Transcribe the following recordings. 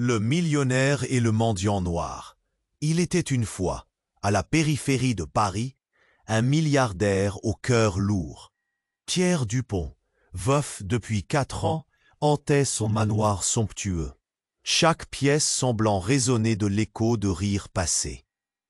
Le millionnaire et le mendiant noir. Il était une fois, à la périphérie de Paris, un milliardaire au cœur lourd. Pierre Dupont, veuf depuis 4 ans, hantait son manoir somptueux. Chaque pièce semblant résonner de l'écho de rires passés.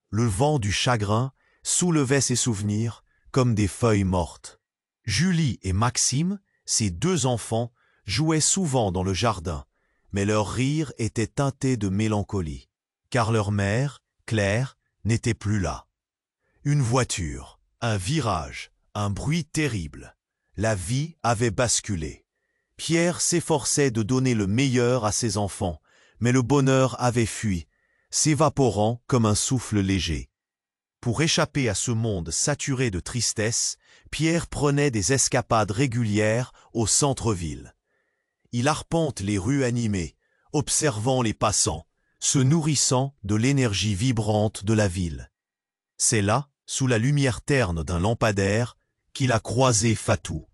Le vent du chagrin soulevait ses souvenirs comme des feuilles mortes. Julie et Maxime, ses 2 enfants, jouaient souvent dans le jardin, mais leur rire était teinté de mélancolie, car leur mère, Claire, n'était plus là. Une voiture, un virage, un bruit terrible. La vie avait basculé. Pierre s'efforçait de donner le meilleur à ses enfants, mais le bonheur avait fui, s'évaporant comme un souffle léger. Pour échapper à ce monde saturé de tristesse, Pierre prenait des escapades régulières au centre-ville. Il arpente les rues animées, observant les passants, se nourrissant de l'énergie vibrante de la ville. C'est là, sous la lumière terne d'un lampadaire, qu'il a croisé Fatou,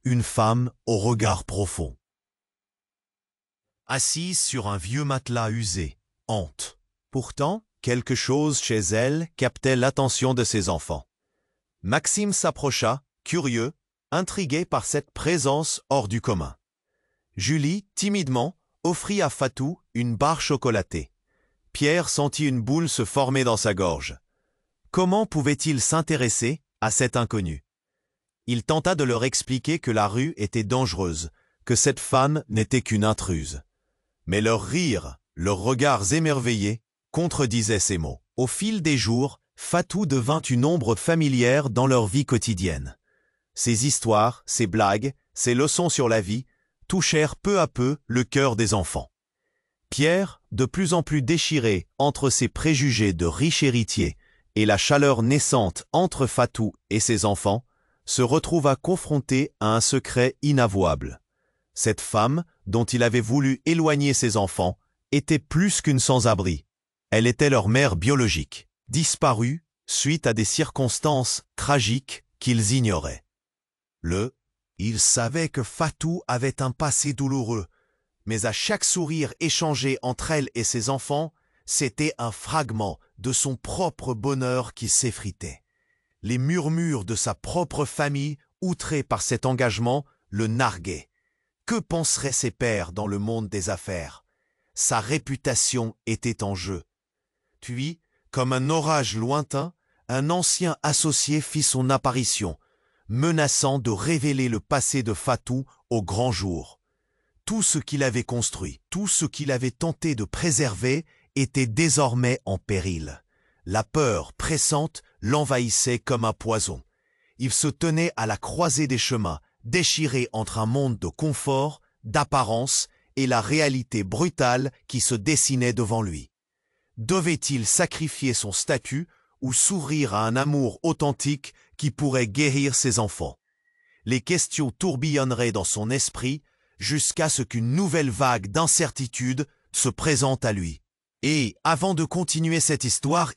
une femme au regard profond. Assise sur un vieux matelas usé, hante. Pourtant, quelque chose chez elle captait l'attention de ses enfants. Maxime s'approcha, curieux, intrigué par cette présence hors du commun. Julie, timidement, offrit à Fatou une barre chocolatée. Pierre sentit une boule se former dans sa gorge. Comment pouvait-il s'intéresser à cet inconnu? Il tenta de leur expliquer que la rue était dangereuse, que cette femme n'était qu'une intruse. Mais leurs rires, leurs regards émerveillés, contredisaient ces mots. Au fil des jours, Fatou devint une ombre familière dans leur vie quotidienne. Ses histoires, ses blagues, ses leçons sur la vie touchèrent peu à peu le cœur des enfants. Pierre, de plus en plus déchiré entre ses préjugés de riche héritier et la chaleur naissante entre Fatou et ses enfants, se retrouva confronté à un secret inavouable. Cette femme, dont il avait voulu éloigner ses enfants, était plus qu'une sans-abri. Elle était leur mère biologique, disparue suite à des circonstances tragiques qu'ils ignoraient. Il savait que Fatou avait un passé douloureux, mais à chaque sourire échangé entre elle et ses enfants, c'était un fragment de son propre bonheur qui s'effritait. Les murmures de sa propre famille, outrés par cet engagement, le narguaient. Que penseraient ses pairs dans le monde des affaires? Sa réputation était en jeu. Puis, comme un orage lointain, un ancien associé fit son apparition, menaçant de révéler le passé de Fatou au grand jour. Tout ce qu'il avait construit, tout ce qu'il avait tenté de préserver était désormais en péril. La peur pressante l'envahissait comme un poison. Il se tenait à la croisée des chemins, déchiré entre un monde de confort, d'apparence et la réalité brutale qui se dessinait devant lui. Devait-il sacrifier son statut ou s'ouvrir à un amour authentique qui pourrait guérir ses enfants? Les questions tourbillonneraient dans son esprit jusqu'à ce qu'une nouvelle vague d'incertitude se présente à lui. Et avant de continuer cette histoire,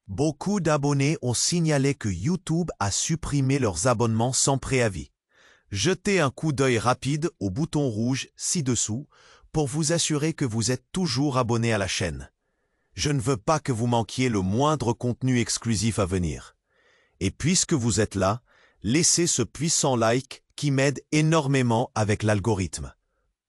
beaucoup d'abonnés ont signalé que YouTube a supprimé leurs abonnements sans préavis. Jetez un coup d'œil rapide au bouton rouge ci-dessous pour vous assurer que vous êtes toujours abonné à la chaîne. Je ne veux pas que vous manquiez le moindre contenu exclusif à venir. Et puisque vous êtes là, laissez ce puissant like qui m'aide énormément avec l'algorithme.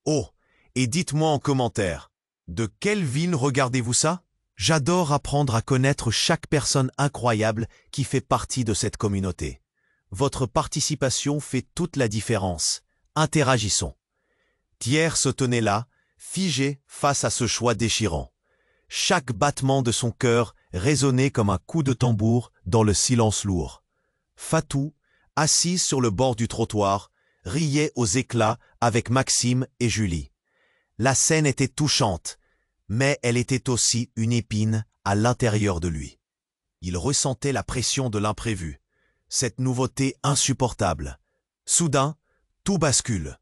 Oh, et dites-moi en commentaire, de quelle ville regardez-vous ça? J'adore apprendre à connaître chaque personne incroyable qui fait partie de cette communauté. Votre participation fait toute la différence. Interagissons. Pierre se tenait là, figé face à ce choix déchirant. Chaque battement de son cœur résonnait comme un coup de tambour dans le silence lourd. Fatou, assise sur le bord du trottoir, riait aux éclats avec Maxime et Julie. La scène était touchante, mais elle était aussi une épine à l'intérieur de lui. Il ressentait la pression de l'imprévu, cette nouveauté insupportable. Soudain, tout bascule.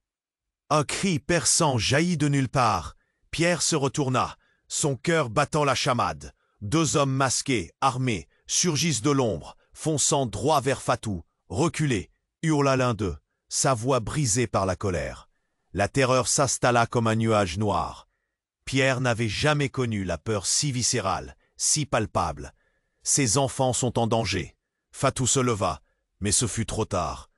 Un cri perçant jaillit de nulle part. Pierre se retourna, son cœur battant la chamade. 2 hommes masqués, armés, surgissent de l'ombre, fonçant droit vers Fatou. Reculé, hurla l'un d'eux, sa voix brisée par la colère. La terreur s'installa comme un nuage noir. Pierre n'avait jamais connu la peur si viscérale, si palpable. Ses enfants sont en danger. Fatou se leva, mais ce fut trop tard.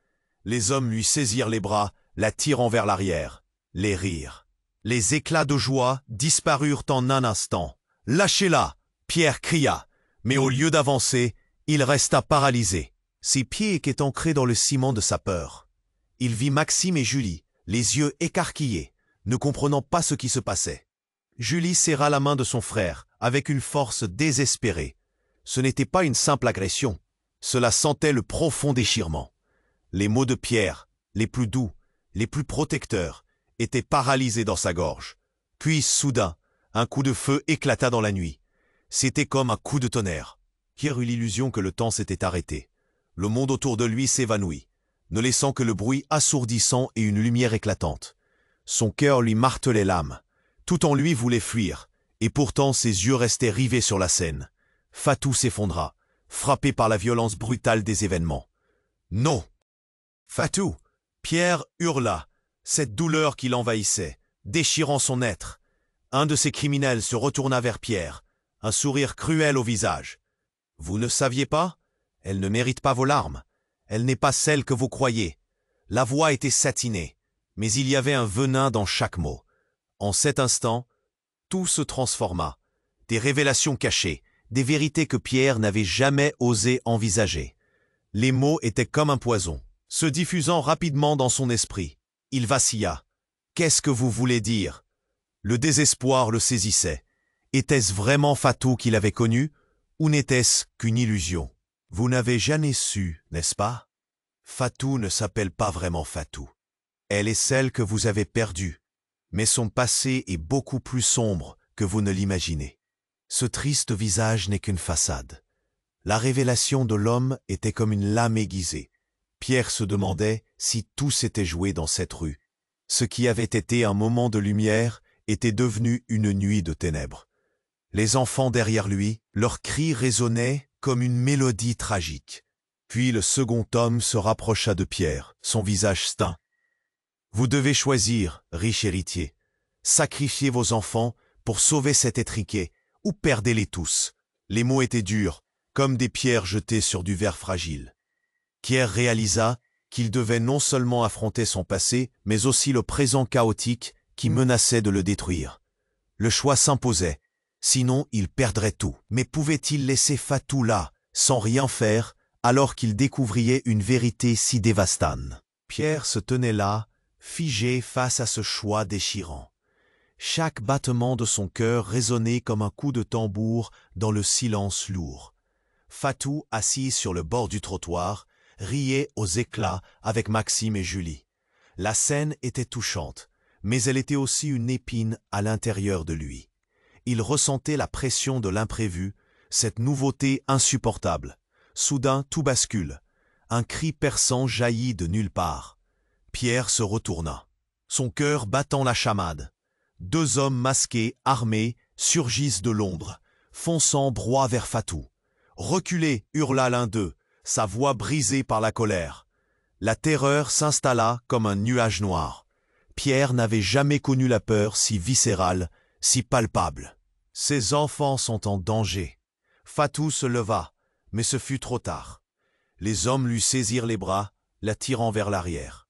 Les hommes lui saisirent les bras, la tirant vers l'arrière. Les rires, les éclats de joie disparurent en un instant. « Lâchez-la !» Pierre cria, mais au lieu d'avancer, il resta paralysé. Ses pieds étaient ancrés dans le ciment de sa peur. Il vit Maxime et Julie, les yeux écarquillés, ne comprenant pas ce qui se passait. Julie serra la main de son frère, avec une force désespérée. Ce n'était pas une simple agression. Cela sentait le profond déchirement. Les mots de Pierre, les plus doux, les plus protecteurs, étaient paralysés dans sa gorge. Puis, soudain, un coup de feu éclata dans la nuit. C'était comme un coup de tonnerre. Pierre eut l'illusion que le temps s'était arrêté. Le monde autour de lui s'évanouit, ne laissant que le bruit assourdissant et une lumière éclatante. Son cœur lui martelait l'âme. Tout en lui voulait fuir, et pourtant ses yeux restaient rivés sur la scène. Fatou s'effondra, frappé par la violence brutale des événements. « Non !» Fatou! Pierre hurla, cette douleur qui l'envahissait, déchirant son être. Un de ces criminels se retourna vers Pierre, un sourire cruel au visage. « Vous ne saviez pas? Elle ne mérite pas vos larmes. Elle n'est pas celle que vous croyez. » La voix était satinée, mais il y avait un venin dans chaque mot. En cet instant, tout se transforma. Des révélations cachées, des vérités que Pierre n'avait jamais osé envisager. Les mots étaient comme un poison, se diffusant rapidement dans son esprit. Il vacilla. Qu'est-ce que vous voulez dire? Le désespoir le saisissait. Était-ce vraiment Fatou qu'il avait connu, ou n'était-ce qu'une illusion? Vous n'avez jamais su, n'est-ce pas? Fatou ne s'appelle pas vraiment Fatou. Elle est celle que vous avez perdue. Mais son passé est beaucoup plus sombre que vous ne l'imaginez. Ce triste visage n'est qu'une façade. La révélation de l'homme était comme une lame aiguisée. Pierre se demandait si tout s'était joué dans cette rue. Ce qui avait été un moment de lumière était devenu une nuit de ténèbres. Les enfants derrière lui, leurs cris résonnaient comme une mélodie tragique. Puis le second homme se rapprocha de Pierre, son visage ceint. « Vous devez choisir, riche héritier. Sacrifiez vos enfants pour sauver cet étriqué, ou perdez-les tous. » Les mots étaient durs, comme des pierres jetées sur du verre fragile. Pierre réalisa qu'il devait non seulement affronter son passé, mais aussi le présent chaotique qui menaçait de le détruire. Le choix s'imposait, sinon il perdrait tout. Mais pouvait-il laisser Fatou là, sans rien faire, alors qu'il découvrirait une vérité si dévastante? Pierre se tenait là, figé face à ce choix déchirant. Chaque battement de son cœur résonnait comme un coup de tambour dans le silence lourd. Fatou, assise sur le bord du trottoir, riait aux éclats avec Maxime et Julie. La scène était touchante, mais elle était aussi une épine à l'intérieur de lui. Il ressentait la pression de l'imprévu, cette nouveauté insupportable. Soudain, tout bascule. Un cri perçant jaillit de nulle part. Pierre se retourna, son cœur battant la chamade. Deux hommes masqués, armés, surgissent de l'ombre, fonçant droit vers Fatou. « Reculez !» hurla l'un d'eux, sa voix brisée par la colère. La terreur s'installa comme un nuage noir. Pierre n'avait jamais connu la peur si viscérale, si palpable. Ses enfants sont en danger. Fatou se leva, mais ce fut trop tard. Les hommes lui saisirent les bras, la tirant vers l'arrière.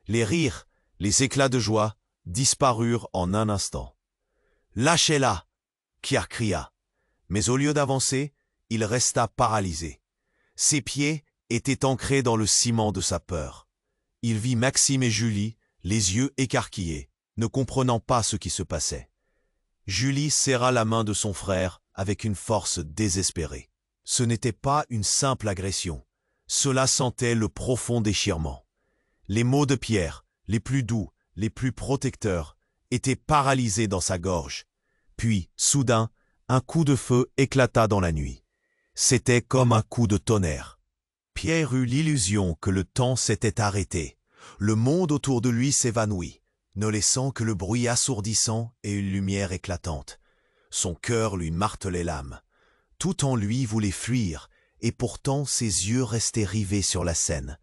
Les rires, les éclats de joie disparurent en un instant. « Lâchez-la !» Pierre cria. Mais au lieu d'avancer, il resta paralysé. Ses pieds étaient ancrés dans le ciment de sa peur. Il vit Maxime et Julie, les yeux écarquillés, ne comprenant pas ce qui se passait. Julie serra la main de son frère avec une force désespérée. Ce n'était pas une simple agression. Cela sentait le profond déchirement. Les mots de Pierre, les plus doux, les plus protecteurs, étaient paralysés dans sa gorge. Puis, soudain, un coup de feu éclata dans la nuit. C'était comme un coup de tonnerre. Pierre eut l'illusion que le temps s'était arrêté. Le monde autour de lui s'évanouit, ne laissant que le bruit assourdissant et une lumière éclatante. Son cœur lui martelait l'âme. Tout en lui voulait fuir, et pourtant ses yeux restaient rivés sur la scène.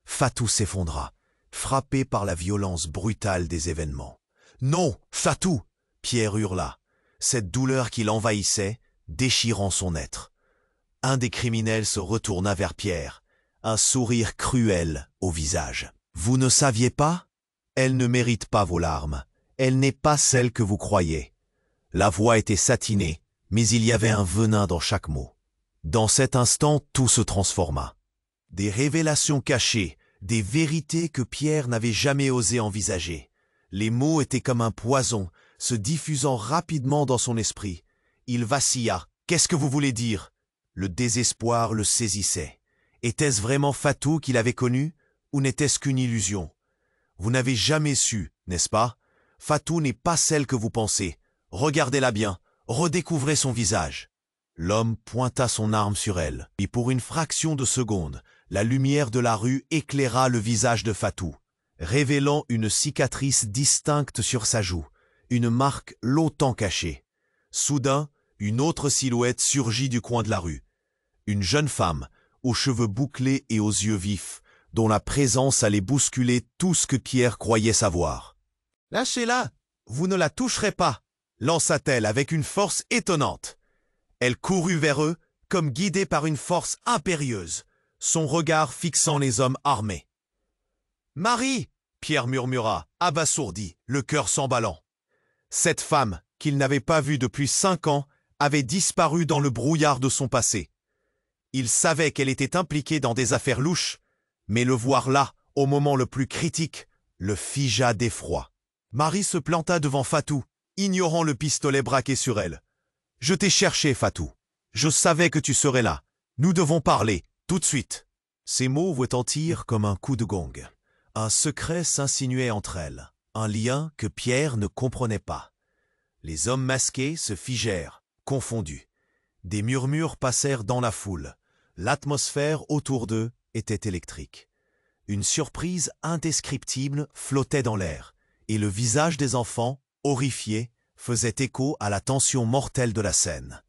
Fatou s'effondra, frappé par la violence brutale des événements. « Non, Fatou !» Pierre hurla, cette douleur qui l'envahissait, déchirant son être. Un des criminels se retourna vers Pierre, un sourire cruel au visage. « Vous ne saviez pas? Elle ne mérite pas vos larmes. Elle n'est pas celle que vous croyez. » La voix était satinée, mais il y avait un venin dans chaque mot. Dans cet instant, tout se transforma. Des révélations cachées, des vérités que Pierre n'avait jamais osé envisager. Les mots étaient comme un poison, se diffusant rapidement dans son esprit. Il vacilla. « Qu'est-ce que vous voulez dire ?» Le désespoir le saisissait. Était-ce vraiment Fatou qu'il avait connu, ou n'était-ce qu'une illusion? Vous n'avez jamais su, n'est-ce pas? Fatou n'est pas celle que vous pensez. Regardez-la bien, redécouvrez son visage. L'homme pointa son arme sur elle, et pour une fraction de seconde, la lumière de la rue éclaira le visage de Fatou, révélant une cicatrice distincte sur sa joue, une marque longtemps cachée. Soudain, une autre silhouette surgit du coin de la rue. Une jeune femme, aux cheveux bouclés et aux yeux vifs, dont la présence allait bousculer tout ce que Pierre croyait savoir. « Lâchez-la, vous ne la toucherez pas !» lança-t-elle avec une force étonnante. Elle courut vers eux, comme guidée par une force impérieuse, son regard fixant les hommes armés. « Marie !» Pierre murmura, abasourdi, le cœur s'emballant. Cette femme, qu'il n'avait pas vue depuis 5 ans, avait disparu dans le brouillard de son passé. Il savait qu'elle était impliquée dans des affaires louches, mais le voir là, au moment le plus critique, le figea d'effroi. Marie se planta devant Fatou, ignorant le pistolet braqué sur elle. « Je t'ai cherché, Fatou. Je savais que tu serais là. Nous devons parler, tout de suite. » Ces mots retentirent comme un coup de gong. Un secret s'insinuait entre elles, un lien que Pierre ne comprenait pas. Les hommes masqués se figèrent, confondus. Des murmures passèrent dans la foule. L'atmosphère autour d'eux était électrique. Une surprise indescriptible flottait dans l'air, et le visage des enfants, horrifiés, faisait écho à la tension mortelle de la scène.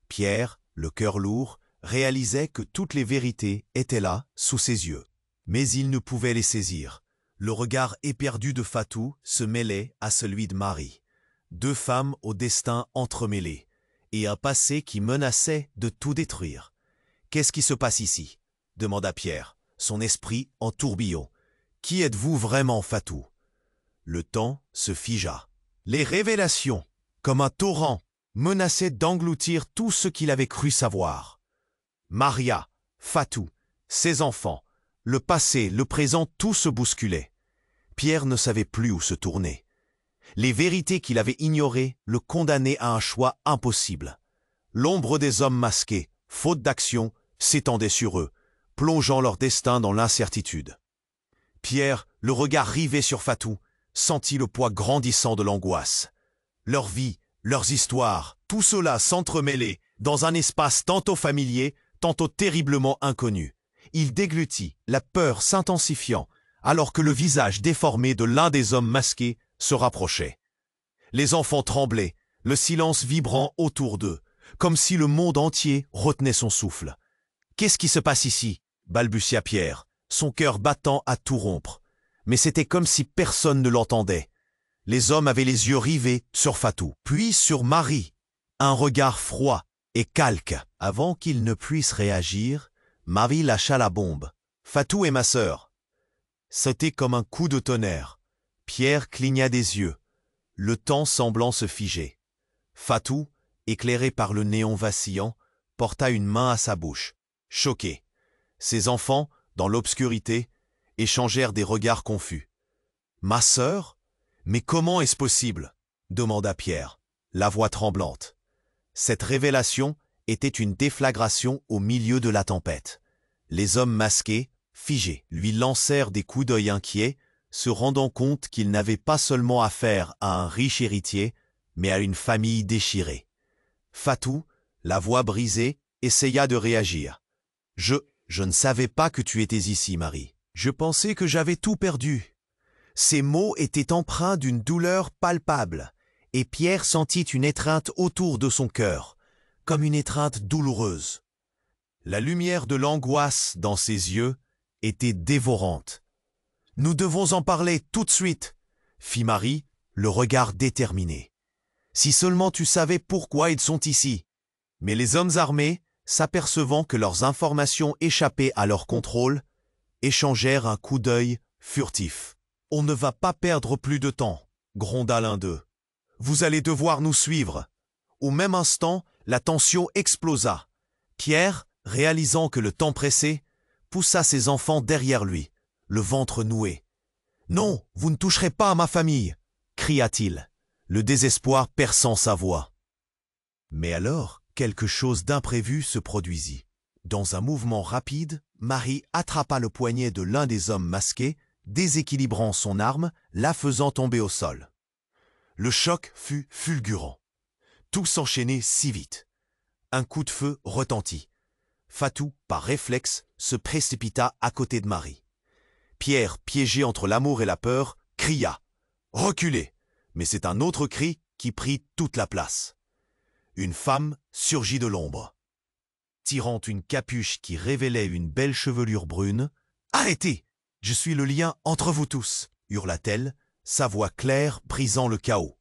Pierre, le cœur lourd, réalisait que toutes les vérités étaient là, sous ses yeux. Mais il ne pouvait les saisir. Le regard éperdu de Fatou se mêlait à celui de Marie. 2 femmes au destin entremêlé, et un passé qui menaçait de tout détruire. « Qu'est-ce qui se passe ici ?» demanda Pierre, son esprit en tourbillon. « Qui êtes-vous vraiment, Fatou ?» Le temps se figea. Les révélations, comme un torrent, menaçaient d'engloutir tout ce qu'il avait cru savoir. Maria, Fatou, ses enfants, le passé, le présent, tout se bousculait. Pierre ne savait plus où se tourner. Les vérités qu'il avait ignorées le condamnaient à un choix impossible. L'ombre des hommes masqués, faute d'action, s'étendait sur eux, plongeant leur destin dans l'incertitude. Pierre, le regard rivé sur Fatou, sentit le poids grandissant de l'angoisse. Leur vie, leurs histoires, tout cela s'entremêlait dans un espace tantôt familier, tantôt terriblement inconnu. Il déglutit, la peur s'intensifiant, alors que le visage déformé de l'un des hommes masqués se rapprochait. Les enfants tremblaient, le silence vibrant autour d'eux, comme si le monde entier retenait son souffle. « Qu'est-ce qui se passe ici ?» balbutia Pierre, son cœur battant à tout rompre. Mais c'était comme si personne ne l'entendait. Les hommes avaient les yeux rivés sur Fatou, puis sur Marie. Un regard froid et calque. Avant qu'il ne puisse réagir, Marie lâcha la bombe. « Fatou est ma sœur. » C'était comme un coup de tonnerre. Pierre cligna des yeux, le temps semblant se figer. Fatou, éclairé par le néon vacillant, porta une main à sa bouche, choqué. Ses enfants, dans l'obscurité, échangèrent des regards confus. « Ma sœur ? Mais comment est-ce possible ?» demanda Pierre, la voix tremblante. Cette révélation était une déflagration au milieu de la tempête. Les hommes masqués, figés, lui lancèrent des coups d'œil inquiets, se rendant compte qu'ils n'avaient pas seulement affaire à un riche héritier, mais à une famille déchirée. Fatou, la voix brisée, essaya de réagir. « Je ne savais pas que tu étais ici, Marie. Je pensais que j'avais tout perdu. » Ces mots étaient empreints d'une douleur palpable, et Pierre sentit une étreinte autour de son cœur, comme une étreinte douloureuse. La lumière de l'angoisse dans ses yeux était dévorante. « Nous devons en parler tout de suite !» fit Marie, le regard déterminé. Si seulement tu savais pourquoi ils sont ici. Mais les hommes armés, s'apercevant que leurs informations échappaient à leur contrôle, échangèrent un coup d'œil furtif. « On ne va pas perdre plus de temps », gronda l'un d'eux. « Vous allez devoir nous suivre. » Au même instant, la tension explosa. Pierre, réalisant que le temps pressait, poussa ses enfants derrière lui, le ventre noué. « Non, vous ne toucherez pas à ma famille !» cria-t-il, le désespoir perçant sa voix. Mais alors, quelque chose d'imprévu se produisit. Dans un mouvement rapide, Marie attrapa le poignet de l'un des hommes masqués, déséquilibrant son arme, la faisant tomber au sol. Le choc fut fulgurant. Tout s'enchaînait si vite. Un coup de feu retentit. Fatou, par réflexe, se précipita à côté de Marie. Pierre, piégé entre l'amour et la peur, cria « Reculez !» Mais c'est un autre cri qui prit toute la place. Une femme surgit de l'ombre. Tirant une capuche qui révélait une belle chevelure brune, « Arrêtez! Je suis le lien entre vous tous !» hurla-t-elle, sa voix claire brisant le chaos.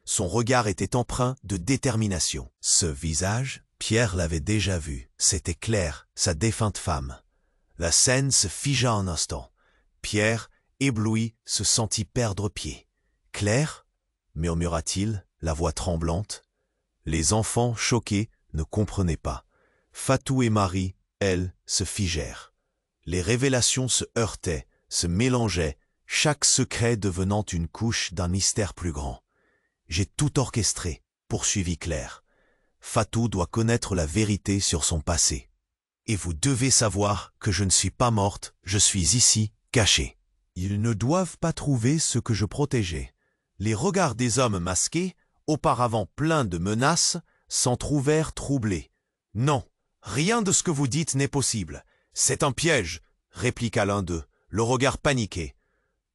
Son regard était empreint de détermination. Ce visage, Pierre l'avait déjà vu. C'était Claire, sa défunte femme. La scène se figea un instant. Pierre, ébloui, se sentit perdre pied. « Claire ?» murmura-t-il, la voix tremblante. Les enfants, choqués, ne comprenaient pas. Fatou et Marie, elles, se figèrent. Les révélations se heurtaient, se mélangeaient, chaque secret devenant une couche d'un mystère plus grand. « J'ai tout orchestré », poursuivit Claire. « Fatou doit connaître la vérité sur son passé. Et vous devez savoir que je ne suis pas morte, je suis ici, cachée. Ils ne doivent pas trouver ce que je protégeais. » Les regards des hommes masqués, auparavant pleins de menaces, s'en trouvèrent troublés. « Non, rien de ce que vous dites n'est possible. C'est un piège !» répliqua l'un d'eux, le regard paniqué.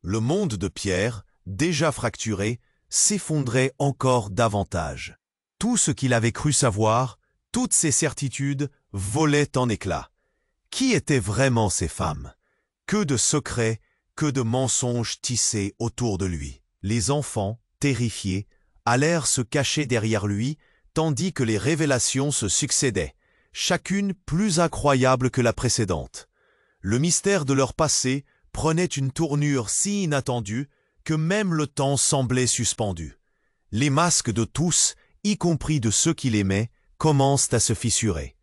Le monde de Pierre, déjà fracturé, s'effondrait encore davantage. Tout ce qu'il avait cru savoir, toutes ses certitudes, volaient en éclats. Qui étaient vraiment ces femmes? Que de secrets, que de mensonges tissés autour de lui. Les enfants, terrifiés, allèrent se cacher derrière lui, tandis que les révélations se succédaient, chacune plus incroyable que la précédente. Le mystère de leur passé prenait une tournure si inattendue que même le temps semblait suspendu. Les masques de tous, y compris de ceux qu'il aimait, commencent à se fissurer.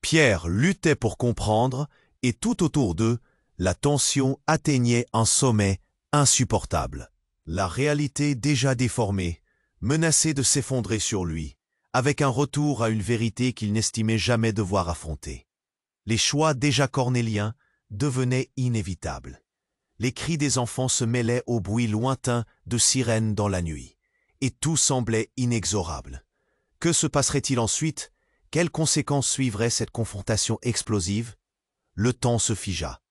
Pierre luttait pour comprendre, et tout autour d'eux, la tension atteignait un sommet insupportable. La réalité déjà déformée menaçait de s'effondrer sur lui, avec un retour à une vérité qu'il n'estimait jamais devoir affronter. Les choix déjà cornéliens devenaient inévitables. Les cris des enfants se mêlaient au bruit lointain de sirènes dans la nuit, et tout semblait inexorable. Que se passerait-il ensuite? Quelles conséquences suivrait cette confrontation explosive? Le temps se figea.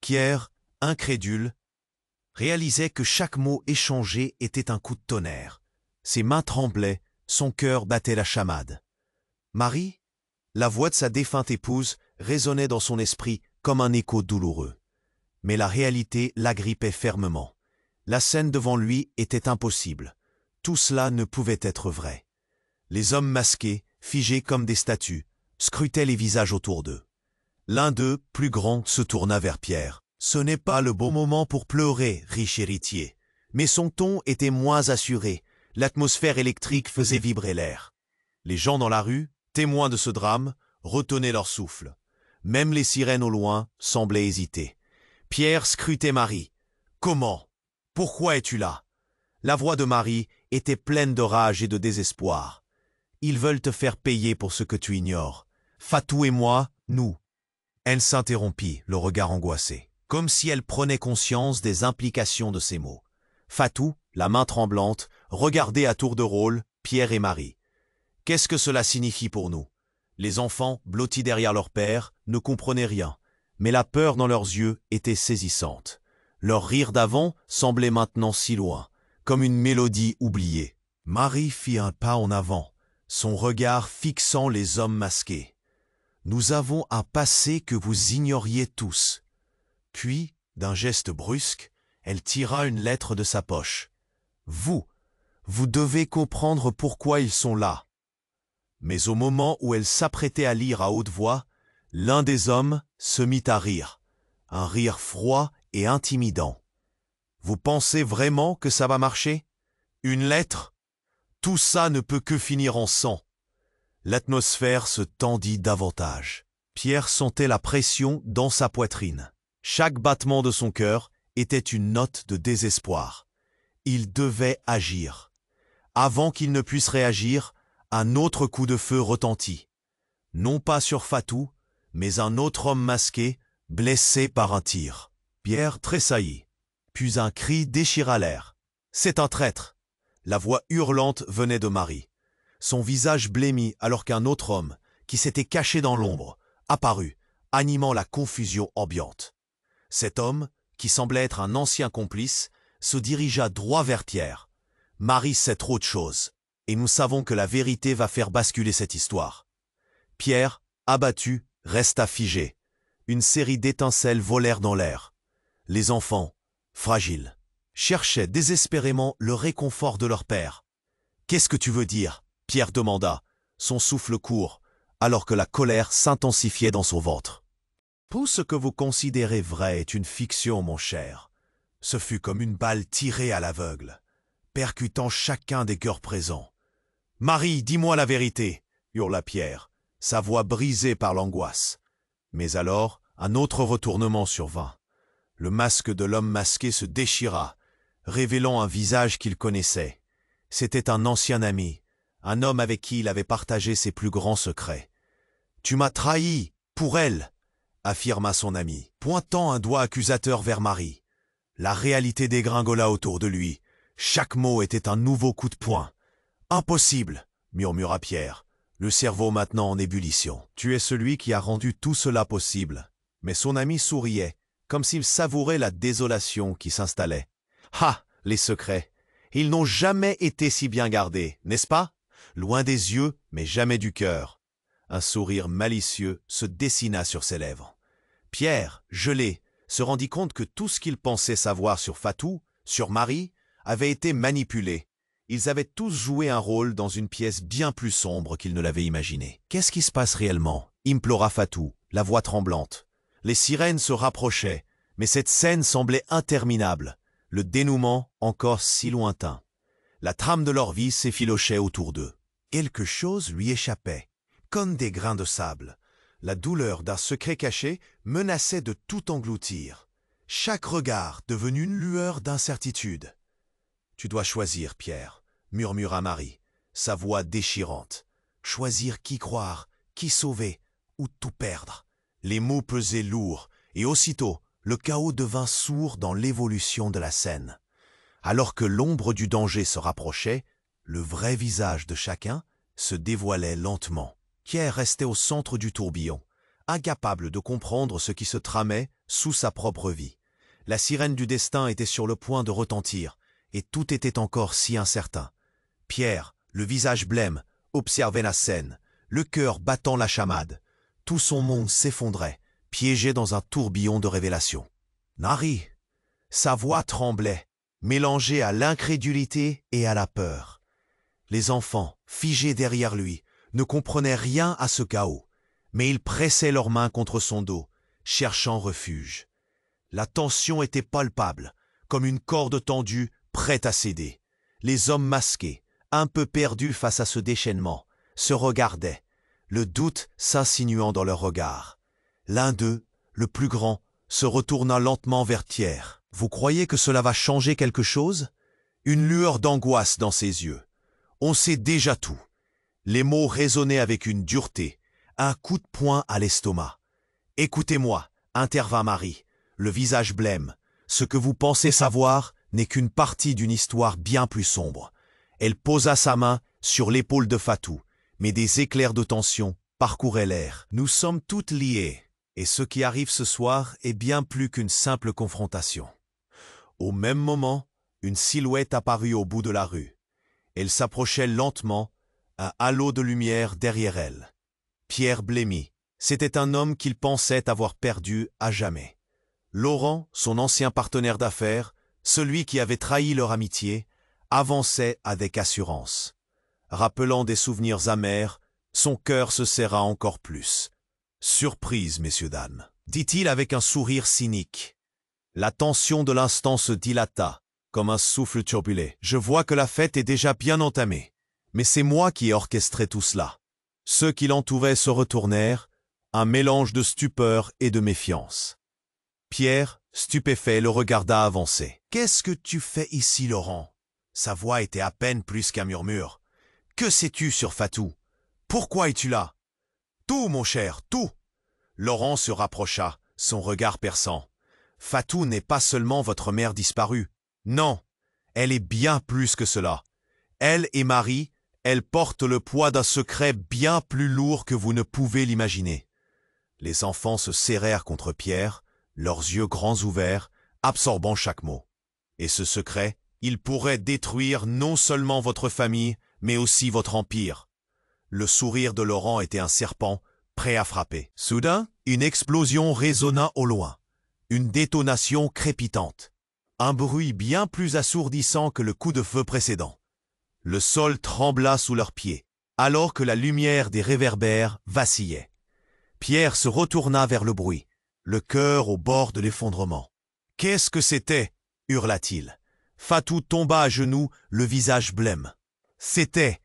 Pierre, incrédule, réalisait que chaque mot échangé était un coup de tonnerre. Ses mains tremblaient, son cœur battait la chamade. Marie, la voix de sa défunte épouse, résonnait dans son esprit comme un écho douloureux. Mais la réalité l'agrippait fermement. La scène devant lui était impossible. Tout cela ne pouvait être vrai. Les hommes masqués, figés comme des statues, scrutaient les visages autour d'eux. L'un d'eux, plus grand, se tourna vers Pierre. « Ce n'est pas le bon moment pour pleurer, riche héritier. » Mais son ton était moins assuré. L'atmosphère électrique faisait vibrer l'air. Les gens dans la rue, témoins de ce drame, retenaient leur souffle. Même les sirènes au loin semblaient hésiter. Pierre scrutait Marie. « Comment? Pourquoi es-tu là ?» La voix de Marie était pleine de rage et de désespoir. « Ils veulent te faire payer pour ce que tu ignores. Fatou et moi, nous. » Elle s'interrompit, le regard angoissé, comme si elle prenait conscience des implications de ces mots. Fatou, la main tremblante, regardait à tour de rôle Pierre et Marie. « Qu'est-ce que cela signifie pour nous ?» Les enfants, blottis derrière leur père, ne comprenaient rien, mais la peur dans leurs yeux était saisissante. Leur rire d'avant semblait maintenant si loin, comme une mélodie oubliée. Marie fit un pas en avant, son regard fixant les hommes masqués. « Nous avons un passé que vous ignoriez tous. » Puis, d'un geste brusque, elle tira une lettre de sa poche. « Vous Vous devez comprendre pourquoi ils sont là. » Mais au moment où elle s'apprêtait à lire à haute voix, l'un des hommes se mit à rire, un rire froid et intimidant. « Vous pensez vraiment que ça va marcher? Une lettre? Tout ça ne peut que finir en sang. » L'atmosphère se tendit davantage. Pierre sentait la pression dans sa poitrine. Chaque battement de son cœur était une note de désespoir. Il devait agir. Avant qu'il ne puisse réagir, un autre coup de feu retentit. Non pas sur Fatou, mais un autre homme masqué, blessé par un tir. Pierre tressaillit. Puis un cri déchira l'air. « C'est un traître !» La voix hurlante venait de Marie. Son visage blêmit alors qu'un autre homme, qui s'était caché dans l'ombre, apparut, animant la confusion ambiante. Cet homme, qui semblait être un ancien complice, se dirigea droit vers Pierre. « Marie sait trop de choses, et nous savons que la vérité va faire basculer cette histoire. » Pierre, abattu, resta figé. Une série d'étincelles volèrent dans l'air. Les enfants, fragiles, cherchaient désespérément le réconfort de leur père. « Qu'est-ce que tu veux dire ?» Pierre demanda, son souffle court, alors que la colère s'intensifiait dans son ventre. « Tout ce que vous considérez vrai est une fiction, mon cher. » Ce fut comme une balle tirée à l'aveugle, percutant chacun des cœurs présents. « Marie, dis-moi la vérité !» hurla Pierre, sa voix brisée par l'angoisse. Mais alors, un autre retournement survint. Le masque de l'homme masqué se déchira, révélant un visage qu'il connaissait. C'était un ancien ami, un homme avec qui il avait partagé ses plus grands secrets. « Tu m'as trahi, pour elle !» affirma son ami, pointant un doigt accusateur vers Marie. La réalité dégringola autour de lui. Chaque mot était un nouveau coup de poing. « Impossible !» murmura Pierre, le cerveau maintenant en ébullition. « Tu es celui qui a rendu tout cela possible. » Mais son ami souriait, comme s'il savourait la désolation qui s'installait. « Ah, les secrets! Ils n'ont jamais été si bien gardés, n'est-ce pas? Loin des yeux, mais jamais du cœur. » Un sourire malicieux se dessina sur ses lèvres. Pierre, gelé, se rendit compte que tout ce qu'il pensait savoir sur Fatou, sur Marie, avait été manipulé. Ils avaient tous joué un rôle dans une pièce bien plus sombre qu'il ne l'avait imaginé. « Qu'est-ce qui se passe réellement ?» implora Fatou, la voix tremblante. Les sirènes se rapprochaient, mais cette scène semblait interminable, le dénouement encore si lointain. La trame de leur vie s'effilochait autour d'eux. Quelque chose lui échappait, comme des grains de sable. La douleur d'un secret caché menaçait de tout engloutir. Chaque regard devenu une lueur d'incertitude. « Tu dois choisir, Pierre, » murmura Marie, sa voix déchirante. « Choisir qui croire, qui sauver, ou tout perdre. » Les mots pesaient lourds, et aussitôt, le chaos devint sourd dans l'évolution de la scène. Alors que l'ombre du danger se rapprochait, le vrai visage de chacun se dévoilait lentement. Pierre restait au centre du tourbillon, incapable de comprendre ce qui se tramait sous sa propre vie. La sirène du destin était sur le point de retentir, et tout était encore si incertain. Pierre, le visage blême, observait la scène, le cœur battant la chamade. Tout son monde s'effondrait, piégé dans un tourbillon de révélations. « Marie !» Sa voix tremblait, mélangée à l'incrédulité et à la peur. Les enfants, figés derrière lui, ne comprenaient rien à ce chaos, mais ils pressaient leurs mains contre son dos, cherchant refuge. La tension était palpable, comme une corde tendue, prête à céder. Les hommes masqués, un peu perdus face à ce déchaînement, se regardaient, le doute s'insinuant dans leurs regards. L'un d'eux, le plus grand, se retourna lentement vers Pierre. « Vous croyez que cela va changer quelque chose ?» Une lueur d'angoisse dans ses yeux. « On sait déjà tout. » Les mots résonnaient avec une dureté, un coup de poing à l'estomac. « Écoutez-moi, » intervint Marie, le visage blême. « Ce que vous pensez savoir n'est qu'une partie d'une histoire bien plus sombre. » Elle posa sa main sur l'épaule de Fatou, mais des éclairs de tension parcouraient l'air. « Nous sommes toutes liées, et ce qui arrive ce soir est bien plus qu'une simple confrontation. » Au même moment, une silhouette apparut au bout de la rue. Elle s'approchait lentement, un halo de lumière derrière elle. Pierre blêmit. C'était un homme qu'il pensait avoir perdu à jamais. Laurent, son ancien partenaire d'affaires, celui qui avait trahi leur amitié, avançait avec assurance. Rappelant des souvenirs amers, son cœur se serra encore plus. « Surprise, messieurs, dames, dit-il avec un sourire cynique. La tension de l'instant se dilata, comme un souffle turbulent. Je vois que la fête est déjà bien entamée, mais c'est moi qui ai orchestré tout cela. Ceux qui l'entouraient se retournèrent, un mélange de stupeur et de méfiance. Pierre, stupéfait, le regarda avancer. « Qu'est-ce que tu fais ici, Laurent ?» Sa voix était à peine plus qu'un murmure. « Que sais-tu sur Fatou? Pourquoi es-tu là ?»« Tout, mon cher, tout !» Laurent se rapprocha, son regard perçant. « Fatou n'est pas seulement votre mère disparue. Non, elle est bien plus que cela. Elle est Marie, elle porte le poids d'un secret bien plus lourd que vous ne pouvez l'imaginer. » Les enfants se serrèrent contre Pierre, leurs yeux grands ouverts, absorbant chaque mot. Et ce secret, il pourrait détruire non seulement votre famille, mais aussi votre empire. Le sourire de Laurent était un serpent, prêt à frapper. Soudain, une explosion résonna au loin. Une détonation crépitante. Un bruit bien plus assourdissant que le coup de feu précédent. Le sol trembla sous leurs pieds, alors que la lumière des réverbères vacillait. Pierre se retourna vers le bruit, le cœur au bord de l'effondrement. « Qu'est-ce que c'était » hurla-t-il. Fatou tomba à genoux, le visage blême. C'était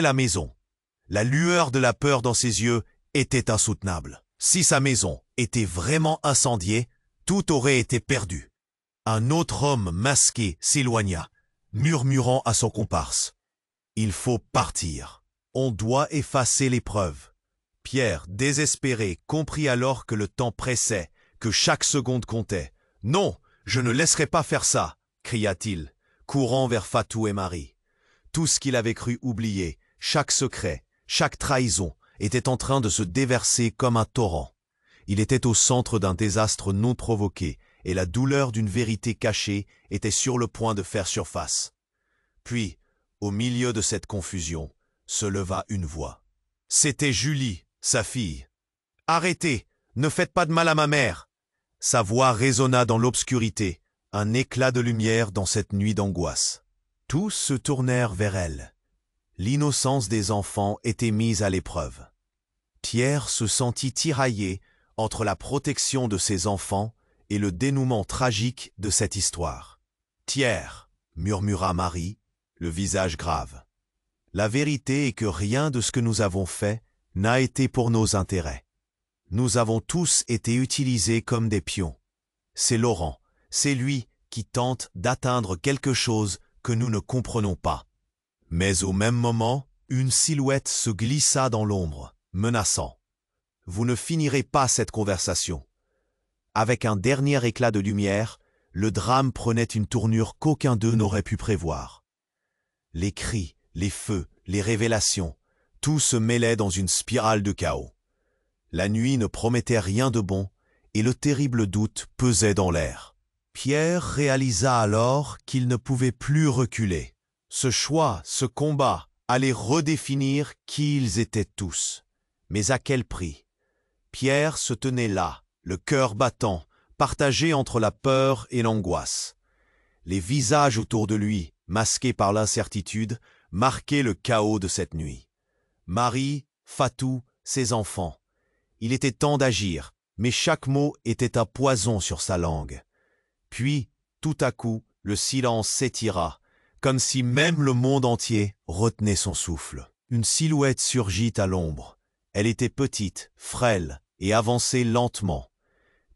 la maison. La lueur de la peur dans ses yeux était insoutenable. Si sa maison était vraiment incendiée, tout aurait été perdu. Un autre homme masqué s'éloigna, murmurant à son comparse. « Il faut partir. On doit effacer les preuves. » Pierre, désespéré, comprit alors que le temps pressait, que chaque seconde comptait. « Non, je ne laisserai pas faire ça !» cria-t-il, courant vers Fatou et Marie. Tout ce qu'il avait cru oublier, chaque secret, chaque trahison, était en train de se déverser comme un torrent. Il était au centre d'un désastre non provoqué, et la douleur d'une vérité cachée était sur le point de faire surface. Puis, au milieu de cette confusion, se leva une voix. C'était Julie, sa fille. « Arrêtez, ne faites pas de mal à ma mère !» Sa voix résonna dans l'obscurité, un éclat de lumière dans cette nuit d'angoisse. Tous se tournèrent vers elle. L'innocence des enfants était mise à l'épreuve. Pierre se sentit tiraillé entre la protection de ses enfants et le dénouement tragique de cette histoire. « Pierre, » murmura Marie, le visage grave. « La vérité est que rien de ce que nous avons fait n'a été pour nos intérêts. Nous avons tous été utilisés comme des pions. C'est Laurent, c'est lui qui tente d'atteindre quelque chose que nous ne comprenons pas. » Mais au même moment, une silhouette se glissa dans l'ombre, menaçant. « Vous ne finirez pas cette conversation. » Avec un dernier éclat de lumière, le drame prenait une tournure qu'aucun d'eux n'aurait pu prévoir. Les cris, les feux, les révélations, tout se mêlait dans une spirale de chaos. La nuit ne promettait rien de bon, et le terrible doute pesait dans l'air. Pierre réalisa alors qu'il ne pouvait plus reculer. Ce choix, ce combat, allait redéfinir qui ils étaient tous. Mais à quel prix? Pierre se tenait là, le cœur battant, partagé entre la peur et l'angoisse. Les visages autour de lui, masqués par l'incertitude, marquaient le chaos de cette nuit. Marie, Fatou, ses enfants. Il était temps d'agir, mais chaque mot était un poison sur sa langue. Puis, tout à coup, le silence s'étira, comme si même le monde entier retenait son souffle. Une silhouette surgit à l'ombre. Elle était petite, frêle, et avançait lentement.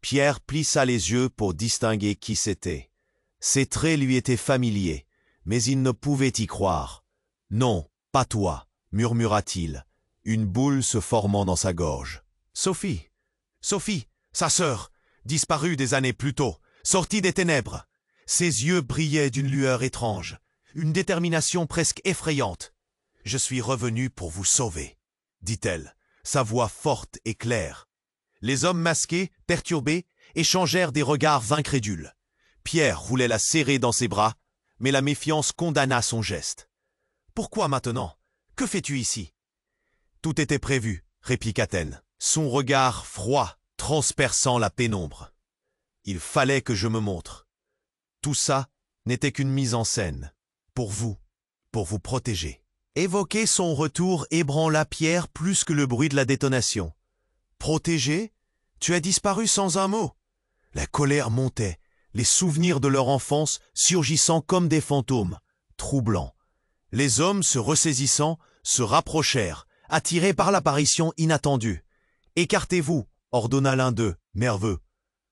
Pierre plissa les yeux pour distinguer qui c'était. Ses traits lui étaient familiers, mais il ne pouvait y croire. « Non, pas toi », murmura-t-il, une boule se formant dans sa gorge. « Sophie, Sophie, sa sœur, disparue des années plus tôt, sortie des ténèbres. » Ses yeux brillaient d'une lueur étrange, une détermination presque effrayante. « Je suis revenu pour vous sauver », dit-elle, sa voix forte et claire. Les hommes masqués, perturbés, échangèrent des regards incrédules. Pierre voulait la serrer dans ses bras, mais la méfiance condamna son geste. « Pourquoi maintenant? Que fais-tu ici ?» « Tout était prévu, » répliqua-t-elle, son regard froid transperçant la pénombre. « Il fallait que je me montre. Tout ça n'était qu'une mise en scène. pour vous protéger. » Évoquer son retour ébranla Pierre plus que le bruit de la détonation. « Protéger? Tu as disparu sans un mot !» La colère montait, les souvenirs de leur enfance surgissant comme des fantômes, troublants. Les hommes, se ressaisissant, se rapprochèrent, attirés par l'apparition inattendue. « Écartez-vous !» ordonna l'un d'eux, nerveux.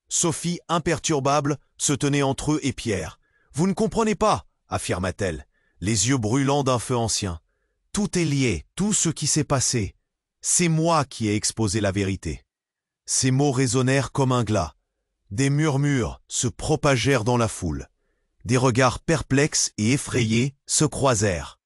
Sophie, imperturbable, se tenait entre eux et Pierre. « Vous ne comprenez pas !» affirma-t-elle, les yeux brûlants d'un feu ancien. « Tout est lié, tout ce qui s'est passé. C'est moi qui ai exposé la vérité. » Ces mots résonnèrent comme un glas. Des murmures se propagèrent dans la foule. Des regards perplexes et effrayés se croisèrent.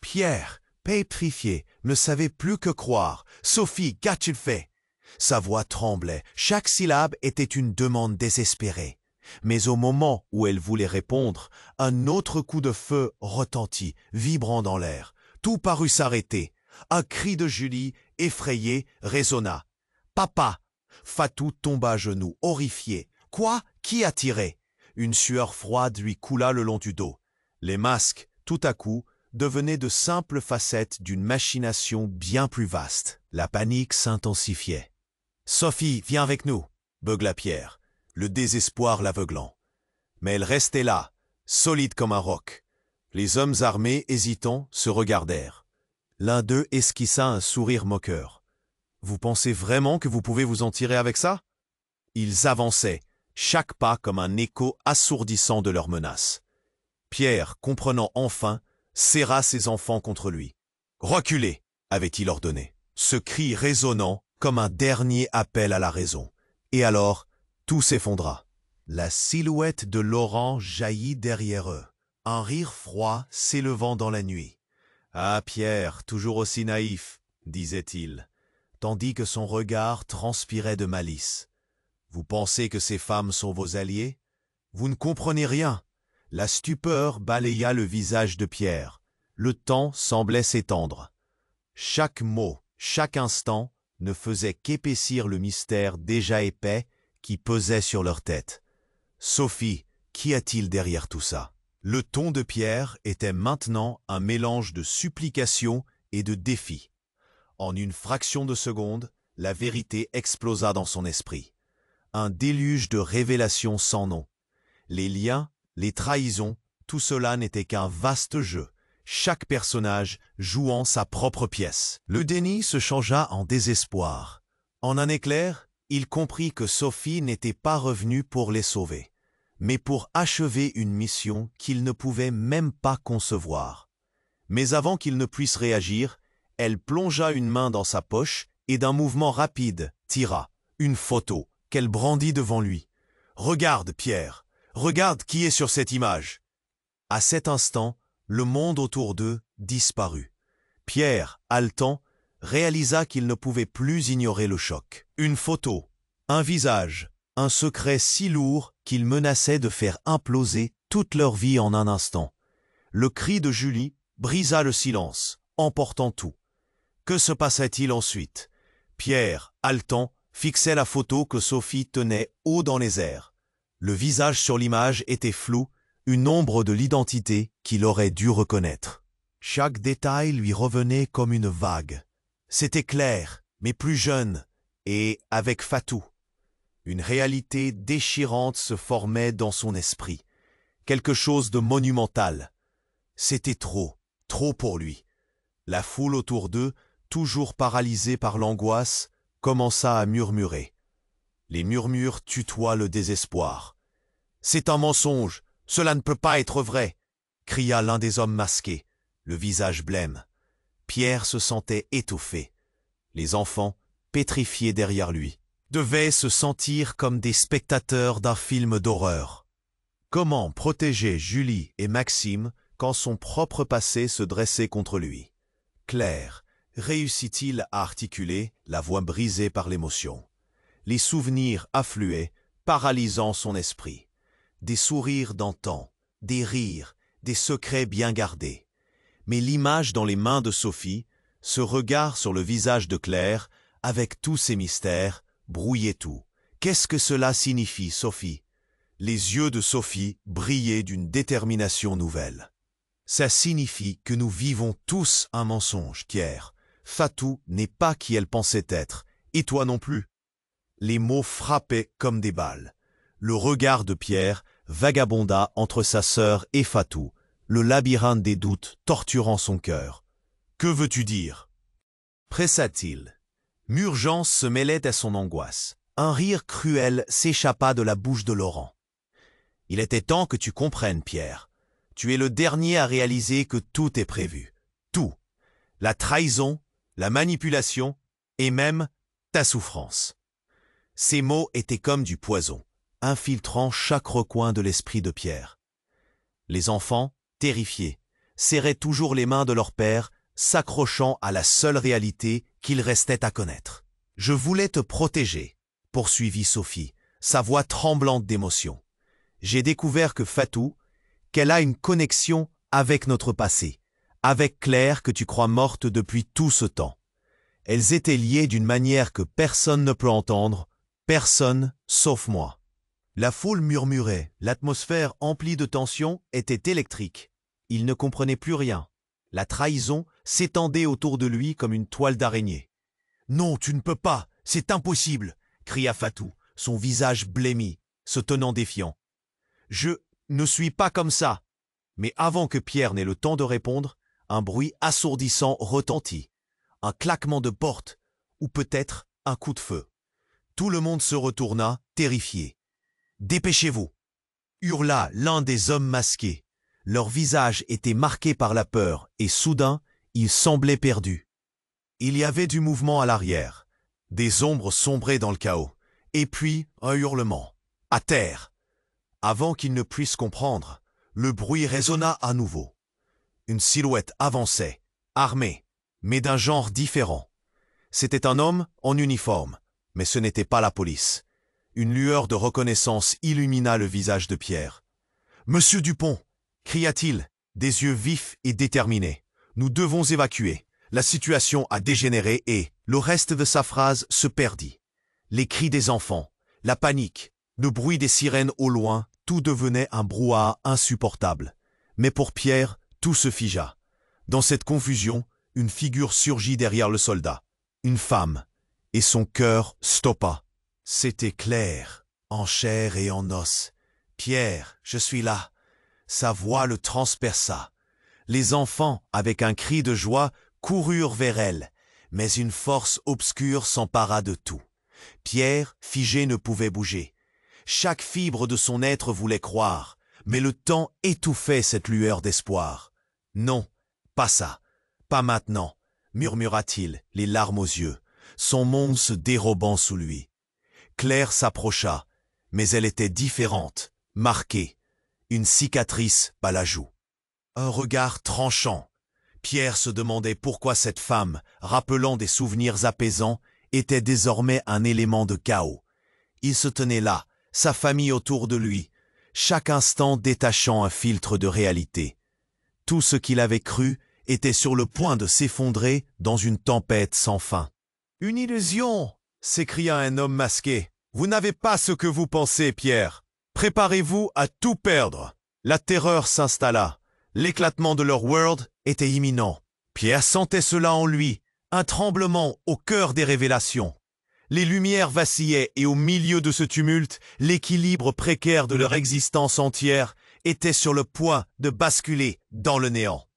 Pierre, pétrifié, ne savait plus que croire. « Sophie, qu'a-t-il fait ?» Sa voix tremblait, chaque syllabe était une demande désespérée. Mais au moment où elle voulait répondre, un autre coup de feu retentit, vibrant dans l'air. Tout parut s'arrêter. Un cri de Julie, effrayée, résonna. « Papa !» Fatou tomba à genoux, horrifié. « Quoi? Qui a tiré ?» Une sueur froide lui coula le long du dos. Les masques, tout à coup, devenaient de simples facettes d'une machination bien plus vaste. La panique s'intensifiait. « Sophie, viens avec nous !» beugla Pierre, le désespoir l'aveuglant. Mais elle restait là, solide comme un roc. Les hommes armés, hésitants, se regardèrent. L'un d'eux esquissa un sourire moqueur. « Vous pensez vraiment que vous pouvez vous en tirer avec ça ?» Ils avançaient, chaque pas comme un écho assourdissant de leurs menaces. Pierre, comprenant enfin, serra ses enfants contre lui. « Reculez !» avait-il ordonné, ce cri résonnant comme un dernier appel à la raison. Et alors, tout s'effondra. La silhouette de Laurent jaillit derrière eux, un rire froid s'élevant dans la nuit. « Ah, Pierre, toujours aussi naïf, » disait-il, tandis que son regard transpirait de malice. « Vous pensez que ces femmes sont vos alliés? Vous ne comprenez rien. » La stupeur balaya le visage de Pierre. Le temps semblait s'étendre. Chaque mot, chaque instant, ne faisait qu'épaissir le mystère déjà épais qui pesait sur leur tête. « Sophie, qu'y a-t-il derrière tout ça ?» Le ton de Pierre était maintenant un mélange de supplication et de défi. En une fraction de seconde, la vérité explosa dans son esprit. Un déluge de révélations sans nom. Les liens, les trahisons, tout cela n'était qu'un vaste jeu, chaque personnage jouant sa propre pièce. Le déni se changea en désespoir. En un éclair, il comprit que Sophie n'était pas revenue pour les sauver, mais pour achever une mission qu'il ne pouvait même pas concevoir. Mais avant qu'il ne puisse réagir, elle plongea une main dans sa poche et d'un mouvement rapide tira une photo qu'elle brandit devant lui. « Regarde, Pierre, regarde qui est sur cette image !» À cet instant, le monde autour d'eux disparut. Pierre, haletant, réalisa qu'il ne pouvait plus ignorer le choc. Une photo, un visage, un secret si lourd qu'il menaçait de faire imploser toute leur vie en un instant. Le cri de Julie brisa le silence, emportant tout. Que se passait-il ensuite? Pierre, haletant, fixait la photo que Sophie tenait haut dans les airs. Le visage sur l'image était flou, une ombre de l'identité qu'il aurait dû reconnaître. Chaque détail lui revenait comme une vague. C'était clair, mais plus jeune, et avec Fatou. Une réalité déchirante se formait dans son esprit, quelque chose de monumental. C'était trop pour lui. La foule autour d'eux, toujours paralysée par l'angoisse, commença à murmurer. Les murmures tutoient le désespoir. « C'est un mensonge, cela ne peut pas être vrai !» cria l'un des hommes masqués, le visage blême. Pierre se sentait étouffé. Les enfants, pétrifiés derrière lui, devaient se sentir comme des spectateurs d'un film d'horreur. Comment protéger Julie et Maxime quand son propre passé se dressait contre lui? Claire, réussit-il à articuler, la voix brisée par l'émotion. Les souvenirs affluaient, paralysant son esprit. Des sourires d'antan, des rires, des secrets bien gardés. Mais l'image dans les mains de Sophie, ce regard sur le visage de Claire, avec tous ces mystères, brouillait tout. Qu'est-ce que cela signifie, Sophie? Les yeux de Sophie brillaient d'une détermination nouvelle. Ça signifie que nous vivons tous un mensonge, Pierre. Fatou n'est pas qui elle pensait être, et toi non plus. Les mots frappaient comme des balles. Le regard de Pierre vagabonda entre sa sœur et Fatou, le labyrinthe des doutes torturant son cœur. « Que veux-tu dire » pressa-t-il. Urgence se mêlait à son angoisse. Un rire cruel s'échappa de la bouche de Laurent. « Il était temps que tu comprennes, Pierre. Tu es le dernier à réaliser que tout est prévu. Tout. La trahison, la manipulation et même ta souffrance. » Ces mots étaient comme du poison, infiltrant chaque recoin de l'esprit de Pierre. Les enfants, terrifiés, serraient toujours les mains de leur père, s'accrochant à la seule réalité qu'il restait à connaître. « Je voulais te protéger », poursuivit Sophie, sa voix tremblante d'émotion. « J'ai découvert que Fatou, qu'elle a une connexion avec notre passé, avec Claire que tu crois morte depuis tout ce temps. Elles étaient liées d'une manière que personne ne peut entendre, personne sauf moi. » La foule murmurait, l'atmosphère emplie de tension était électrique. Il ne comprenait plus rien. La trahison s'étendait autour de lui comme une toile d'araignée. « Non, tu ne peux pas, c'est impossible !» cria Fatou, son visage blêmi, se tenant défiant. « Je ne suis pas comme ça !» Mais avant que Pierre n'ait le temps de répondre, un bruit assourdissant retentit. Un claquement de porte, ou peut-être un coup de feu. Tout le monde se retourna, terrifié. « Dépêchez-vous » hurla l'un des hommes masqués. Leur visage était marqué par la peur et soudain, ils semblaient perdus. Il y avait du mouvement à l'arrière. Des ombres sombraient dans le chaos. Et puis, un hurlement. « À terre !» Avant qu'ils ne puissent comprendre, le bruit résonna à nouveau. Une silhouette avançait, armée, mais d'un genre différent. C'était un homme en uniforme, mais ce n'était pas la police. Une lueur de reconnaissance illumina le visage de Pierre. « Monsieur Dupont !» cria-t-il, des yeux vifs et déterminés. « Nous devons évacuer. La situation a dégénéré et le reste de sa phrase se perdit. Les cris des enfants, la panique, le bruit des sirènes au loin, tout devenait un brouhaha insupportable. Mais pour Pierre, tout se figea. Dans cette confusion, une figure surgit derrière le soldat. Une femme. Et son cœur stoppa. C'était Claire, en chair et en os. « Pierre, je suis là !» Sa voix le transperça. Les enfants, avec un cri de joie, coururent vers elle, mais une force obscure s'empara de tout. Pierre, figé, ne pouvait bouger. Chaque fibre de son être voulait croire, mais le temps étouffait cette lueur d'espoir. « Non, pas ça, pas maintenant », murmura-t-il, les larmes aux yeux, son monde se dérobant sous lui. Claire s'approcha, mais elle était différente, marquée, une cicatrice par la joue. Un regard tranchant. Pierre se demandait pourquoi cette femme, rappelant des souvenirs apaisants, était désormais un élément de chaos. Il se tenait là, sa famille autour de lui, chaque instant détachant un filtre de réalité. Tout ce qu'il avait cru était sur le point de s'effondrer dans une tempête sans fin. « Une illusion !» s'écria un homme masqué. « Vous n'avez pas ce que vous pensez, Pierre. Préparez-vous à tout perdre. » La terreur s'installa. L'éclatement de leur world était imminent. Pierre sentait cela en lui, un tremblement au cœur des révélations. Les lumières vacillaient et au milieu de ce tumulte, l'équilibre précaire de leur existence entière était sur le point de basculer dans le néant.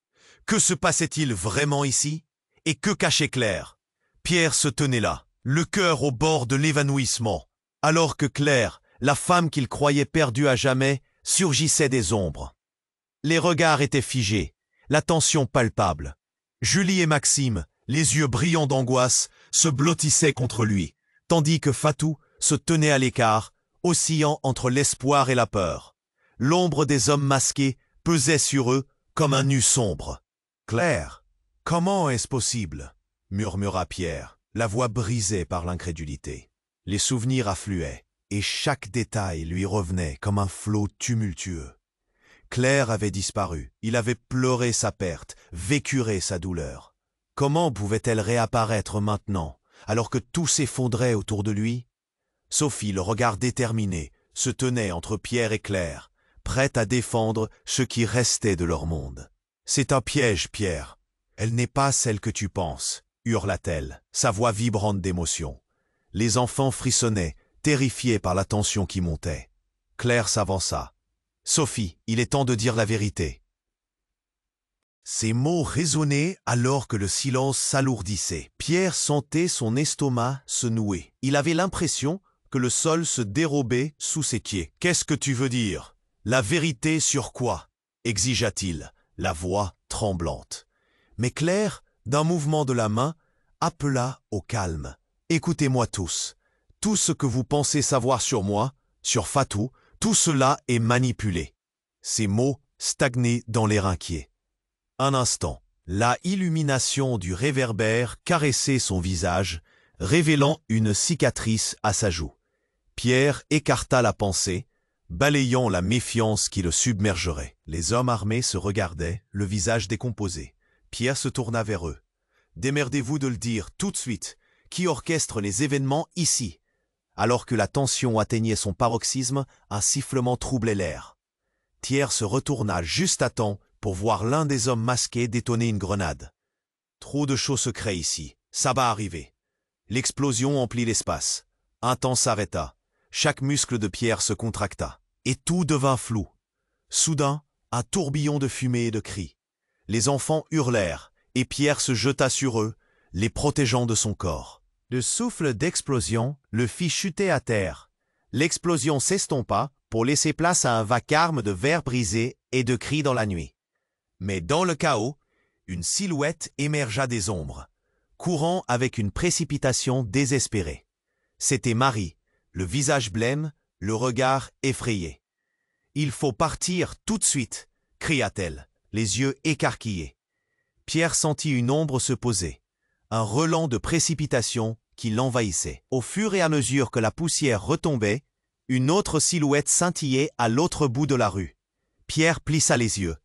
Que se passait-il vraiment ici? Et que cachait Claire? Pierre se tenait là, le cœur au bord de l'évanouissement, alors que Claire, la femme qu'il croyait perdue à jamais, surgissait des ombres. Les regards étaient figés, la tension palpable. Julie et Maxime, les yeux brillants d'angoisse, se blottissaient contre lui, tandis que Fatou se tenait à l'écart, oscillant entre l'espoir et la peur. L'ombre des hommes masqués pesait sur eux comme un nu sombre. « Claire, comment est-ce possible ?» murmura Pierre, la voix brisée par l'incrédulité. Les souvenirs affluaient, et chaque détail lui revenait comme un flot tumultueux. Claire avait disparu, il avait pleuré sa perte, vécuré sa douleur. Comment pouvait-elle réapparaître maintenant, alors que tout s'effondrait autour de lui? Sophie, le regard déterminé, se tenait entre Pierre et Claire, prête à défendre ce qui restait de leur monde. C'est un piège, Pierre. Elle n'est pas celle que tu penses, hurla-t-elle, sa voix vibrante d'émotion. Les enfants frissonnaient, terrifiés par la tension qui montait. Claire s'avança. « Sophie, il est temps de dire la vérité. » Ces mots résonnaient alors que le silence s'alourdissait. Pierre sentait son estomac se nouer. Il avait l'impression que le sol se dérobait sous ses pieds. « Qu'est-ce que tu veux dire? La vérité sur quoi ?» exigea-t-il, la voix tremblante. Mais Claire, d'un mouvement de la main, appela au calme. « Écoutez-moi tous. Tout ce que vous pensez savoir sur moi, sur Fatou, tout cela est manipulé. » Ces mots stagnaient dans l'air inquiet. Un instant, la illumination du réverbère caressait son visage, révélant une cicatrice à sa joue. Pierre écarta la pensée, balayant la méfiance qui le submergerait. Les hommes armés se regardaient, le visage décomposé. Pierre se tourna vers eux. « Démerdez-vous de le dire tout de suite. Qui orchestre les événements ici ?» Alors que la tension atteignait son paroxysme, un sifflement troublait l'air. Pierre se retourna juste à temps pour voir l'un des hommes masqués détonner une grenade. Trop de choses se créent ici. Ça va arriver. L'explosion emplit l'espace. Un temps s'arrêta. Chaque muscle de Pierre se contracta. Et tout devint flou. Soudain, un tourbillon de fumée et de cris. Les enfants hurlèrent, et Pierre se jeta sur eux, les protégeant de son corps. Le souffle d'explosion le fit chuter à terre. L'explosion s'estompa pour laisser place à un vacarme de verres brisés et de cris dans la nuit. Mais dans le chaos, une silhouette émergea des ombres, courant avec une précipitation désespérée. C'était Marie, le visage blême, le regard effrayé. « Il faut partir tout de suite !» cria-t-elle, les yeux écarquillés. Pierre sentit une ombre se poser, un relent de précipitation qui l'envahissait. Au fur et à mesure que la poussière retombait, une autre silhouette scintillait à l'autre bout de la rue. Pierre plissa les yeux.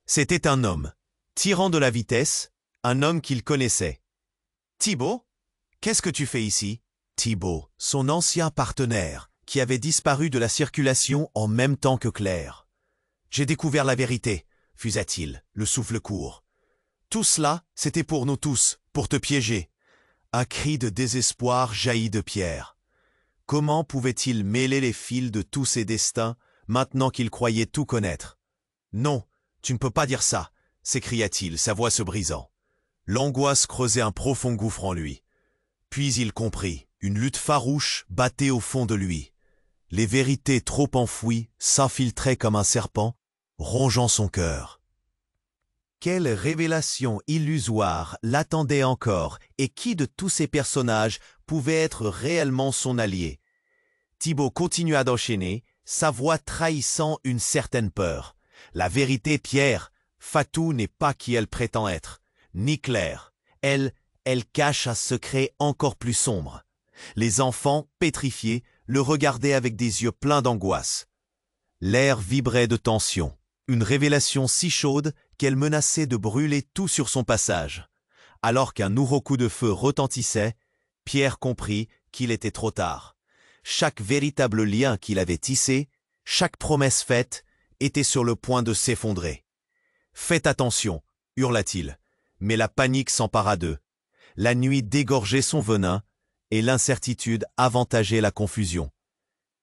C'était un homme, tirant de la vitesse, un homme qu'il connaissait. « Thibaut, qu'est-ce que tu fais ici ?» Thibaut, son ancien partenaire, qui avait disparu de la circulation en même temps que Claire. « J'ai découvert la vérité, » fusa-t-il, le souffle court. « Tout cela, c'était pour nous tous, pour te piéger. » Un cri de désespoir jaillit de Pierre. Comment pouvait-il mêler les fils de tous ses destins, maintenant qu'il croyait tout connaître? « Non, tu ne peux pas dire ça !» s'écria-t-il, sa voix se brisant. L'angoisse creusait un profond gouffre en lui. Puis il comprit. Une lutte farouche battait au fond de lui. Les vérités trop enfouies s'infiltraient comme un serpent, rongeant son cœur. Quelle révélation illusoire l'attendait encore, et qui de tous ces personnages pouvait être réellement son allié? Thibaut continua d'enchaîner, sa voix trahissant une certaine peur. La vérité, Pierre, Fatou n'est pas qui elle prétend être, ni Claire. Elle cache un secret encore plus sombre. Les enfants, pétrifiés, le regardaient avec des yeux pleins d'angoisse. L'air vibrait de tension, une révélation si chaude qu'elle menaçait de brûler tout sur son passage. Alors qu'un nouveau coup de feu retentissait, Pierre comprit qu'il était trop tard. Chaque véritable lien qu'il avait tissé, chaque promesse faite, était sur le point de s'effondrer. « Faites attention !» hurla-t-il, mais la panique s'empara d'eux. La nuit dégorgeait son venin, et l'incertitude avantageait la confusion.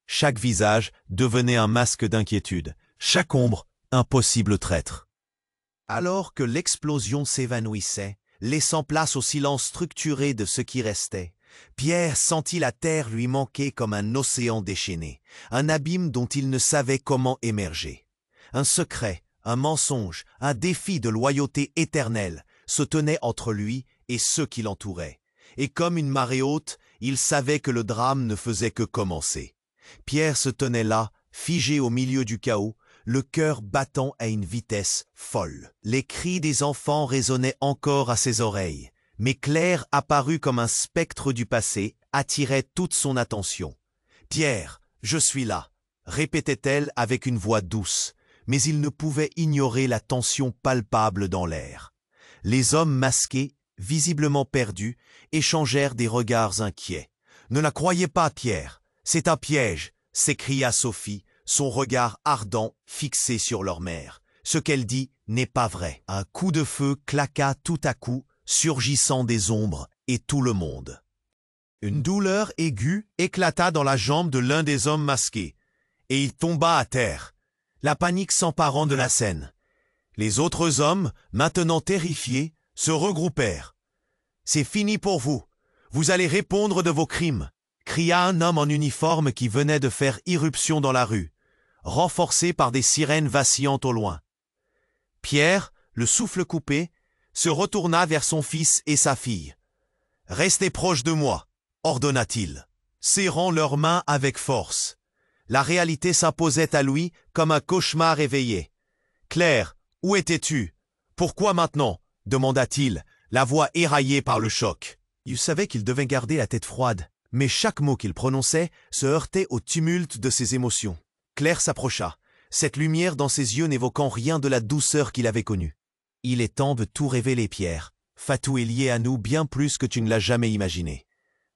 Chaque visage devenait un masque d'inquiétude, chaque ombre un possible traître. Alors que l'explosion s'évanouissait, laissant place au silence structuré de ce qui restait, Pierre sentit la terre lui manquer comme un océan déchaîné, un abîme dont il ne savait comment émerger. Un secret, un mensonge, un défi de loyauté éternelle se tenait entre lui et ceux qui l'entouraient. Et comme une marée haute, il savait que le drame ne faisait que commencer. Pierre se tenait là, figé au milieu du chaos, le cœur battant à une vitesse folle. Les cris des enfants résonnaient encore à ses oreilles, mais Claire, apparue comme un spectre du passé, attirait toute son attention. « Pierre, je suis là !» répétait-elle avec une voix douce, mais il ne pouvait ignorer la tension palpable dans l'air. Les hommes masqués, visiblement perdus, échangèrent des regards inquiets. « Ne la croyez pas, Pierre, c'est un piège !» s'écria Sophie, son regard ardent fixé sur leur mère. Ce qu'elle dit n'est pas vrai. Un coup de feu claqua tout à coup, surgissant des ombres, et tout le monde. Une douleur aiguë éclata dans la jambe de l'un des hommes masqués, et il tomba à terre, la panique s'emparant de la scène. Les autres hommes, maintenant terrifiés, se regroupèrent. « C'est fini pour vous. Vous allez répondre de vos crimes !» cria un homme en uniforme qui venait de faire irruption dans la rue, renforcé par des sirènes vacillantes au loin. Pierre, le souffle coupé, se retourna vers son fils et sa fille. « Restez proches de moi !» ordonna-t-il, serrant leurs mains avec force. La réalité s'imposait à lui comme un cauchemar éveillé. « Claire, où étais-tu? Pourquoi maintenant ?» demanda-t-il, la voix éraillée par le choc. Il savait qu'il devait garder la tête froide, mais chaque mot qu'il prononçait se heurtait au tumulte de ses émotions. Claire s'approcha, cette lumière dans ses yeux n'évoquant rien de la douceur qu'il avait connue. « Il est temps de tout révéler, Pierre. Fatou est lié à nous bien plus que tu ne l'as jamais imaginé. »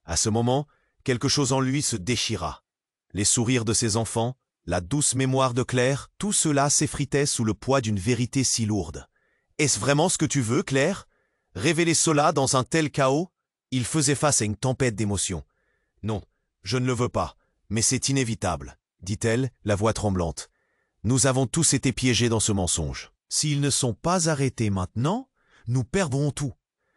À ce moment, quelque chose en lui se déchira. Les sourires de ses enfants, la douce mémoire de Claire, tout cela s'effritait sous le poids d'une vérité si lourde. « Est-ce vraiment ce que tu veux, Claire? Révéler cela dans un tel chaos ?» Il faisait face à une tempête d'émotions. « Non, je ne le veux pas, mais c'est inévitable, » dit-elle, la voix tremblante. « Nous avons tous été piégés dans ce mensonge. S'ils ne sont pas arrêtés maintenant, nous perdrons tout. »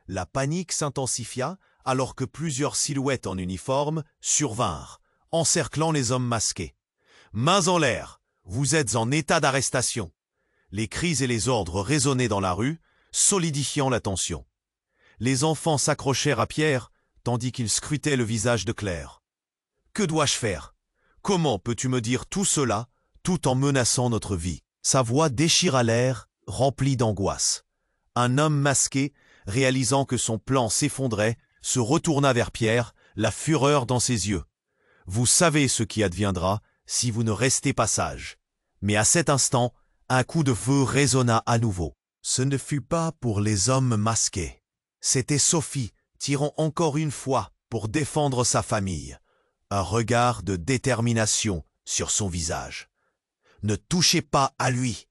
La panique s'intensifia alors que plusieurs silhouettes en uniforme survinrent, encerclant les hommes masqués. « Mains en l'air, vous êtes en état d'arrestation !» Les cris et les ordres résonnaient dans la rue, solidifiant la tension. Les enfants s'accrochèrent à Pierre, tandis qu'ils scrutaient le visage de Claire. « Que dois-je faire? Comment peux-tu me dire tout cela, tout en menaçant notre vie ?» Sa voix déchira l'air, remplie d'angoisse. Un homme masqué, réalisant que son plan s'effondrait, se retourna vers Pierre, la fureur dans ses yeux. « Vous savez ce qui adviendra si vous ne restez pas sage. » Mais à cet instant, un coup de feu résonna à nouveau. Ce ne fut pas pour les hommes masqués. C'était Sophie, tirant encore une fois pour défendre sa famille. Un regard de détermination sur son visage. « Ne touchez pas à lui !»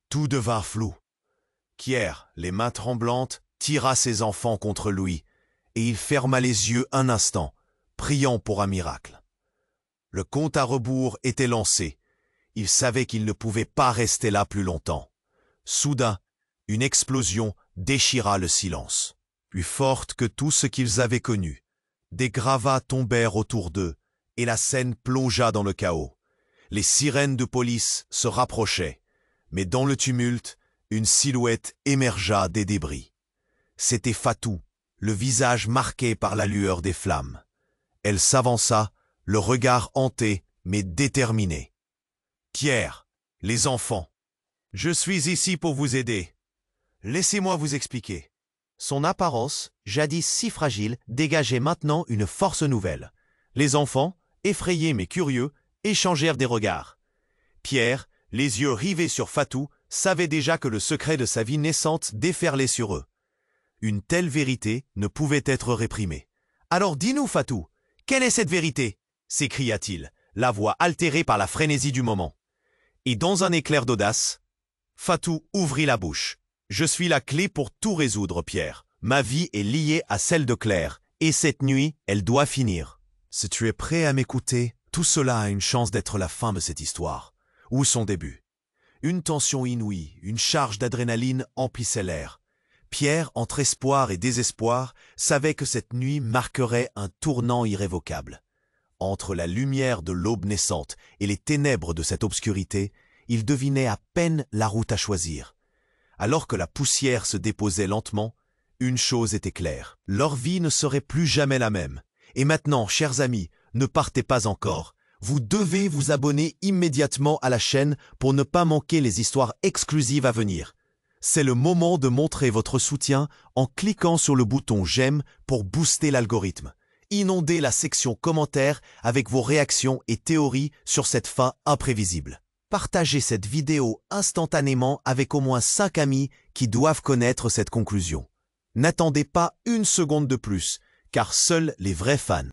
Tout devint flou. Pierre, les mains tremblantes, tira ses enfants contre lui, et il ferma les yeux un instant, priant pour un miracle. Le compte à rebours était lancé. Il savait qu'il ne pouvait pas rester là plus longtemps. Soudain, une explosion déchira le silence, plus forte que tout ce qu'ils avaient connu. Des gravats tombèrent autour d'eux, et la scène plongea dans le chaos. Les sirènes de police se rapprochaient, mais dans le tumulte, une silhouette émergea des débris. C'était Fatou, le visage marqué par la lueur des flammes. Elle s'avança, le regard hanté, mais déterminé. « Pierre, les enfants, je suis ici pour vous aider. Laissez-moi vous expliquer. » Son apparence, jadis si fragile, dégageait maintenant une force nouvelle. Les enfants, effrayés mais curieux, échangèrent des regards. Pierre, les yeux rivés sur Fatou, savait déjà que le secret de sa vie naissante déferlait sur eux. Une telle vérité ne pouvait être réprimée. « Alors dis-nous, Fatou, quelle est cette vérité ?» s'écria-t-il, la voix altérée par la frénésie du moment. Et dans un éclair d'audace, Fatou ouvrit la bouche. « Je suis la clé pour tout résoudre, Pierre. Ma vie est liée à celle de Claire, et cette nuit, elle doit finir. Si tu es prêt à m'écouter, tout cela a une chance d'être la fin de cette histoire, ou son début. » Une tension inouïe, une charge d'adrénaline emplissait l'air. Pierre, entre espoir et désespoir, savait que cette nuit marquerait un tournant irrévocable. Entre la lumière de l'aube naissante et les ténèbres de cette obscurité, il devinait à peine la route à choisir. Alors que la poussière se déposait lentement, une chose était claire. Leur vie ne serait plus jamais la même. Et maintenant, chers amis, ne partez pas encore. Vous devez vous abonner immédiatement à la chaîne pour ne pas manquer les histoires exclusives à venir. C'est le moment de montrer votre soutien en cliquant sur le bouton j'aime pour booster l'algorithme. Inondez la section commentaires avec vos réactions et théories sur cette fin imprévisible. Partagez cette vidéo instantanément avec au moins 5 amis qui doivent connaître cette conclusion. N'attendez pas une seconde de plus, car seuls les vrais fans